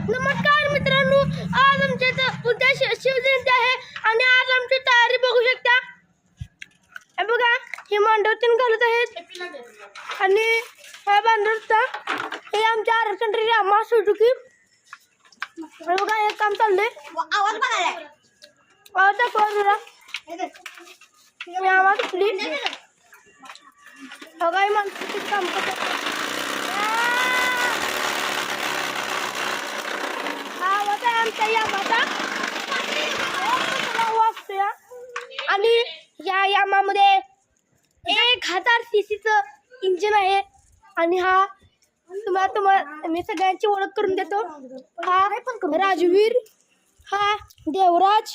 नमस्कार मित्रांनो, आज आमच्या इथं उद्या शिवजयंती आहे आणि आज आमची तयारी बघू शकता. हे बघा, हे मांडवतीन घालत आहेत आणि हा बांधवता हे आमच्या आरक्षण रामा सुजुकी. हे बघा, हे काम चाललंय. आवाज बघायला आवाज दाखवा जरा. हे आवाज प्लीज. बघा, हे माणसं किती काम करतात. आमच्या यामाचा वाजतोय आणि या यामामध्ये 1000 सीसीचं इंजिन आहे आणि हा तुम्हाला मी सगळ्यांची ओळख करून देतो. हा राजवीर, हा देवराज,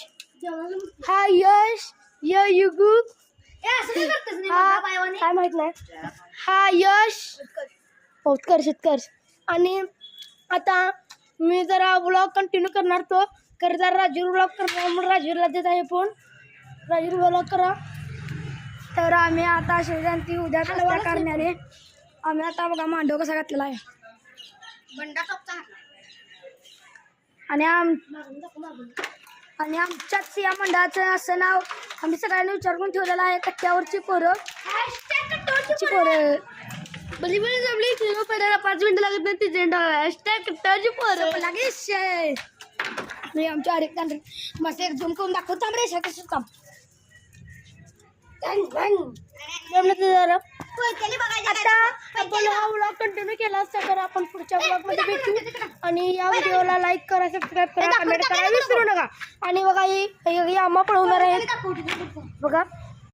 हा यश, युगू, हा काय माहित नाही, हा यश उत्कर्ष. आणि आता मी जरा ब्लॉग कंटिन्यू करणार तो जरा राजवीर ब्लॉग करणार म्हणून राजवीरला देत आहे फोन. राजवीर ब्लॉग करा. तर आम्ही आता शिवजयंती उद्या करण्याने आम्ही आता बघा मांडव कसा घातलेला आहे आणि आमच्याच या मंडळाचं असं नाव आम्ही सगळ्यांनी विचारून ठेवलेलं आहे, कट्ट्यावरची पोरं. बली जमली 5 मिनिटं लागत नाही ती झेंडा कट्ट्यावरची पोरं लागे. मी आमच्या अरेक मस्त एक झूम करून दाखवतो. थांब रे कसं थांब. आता आपण हा व्लॉग कंटिन्यू केला असता तर आपण पुढच्या व्लॉग मध्ये भेटू. आणि या व्हिडिओला लाईक करा, सबस्क्राईब करा, कमेंट करा विसरू नका. आणि बघा ही आम्हा पळवणार आहे बघा.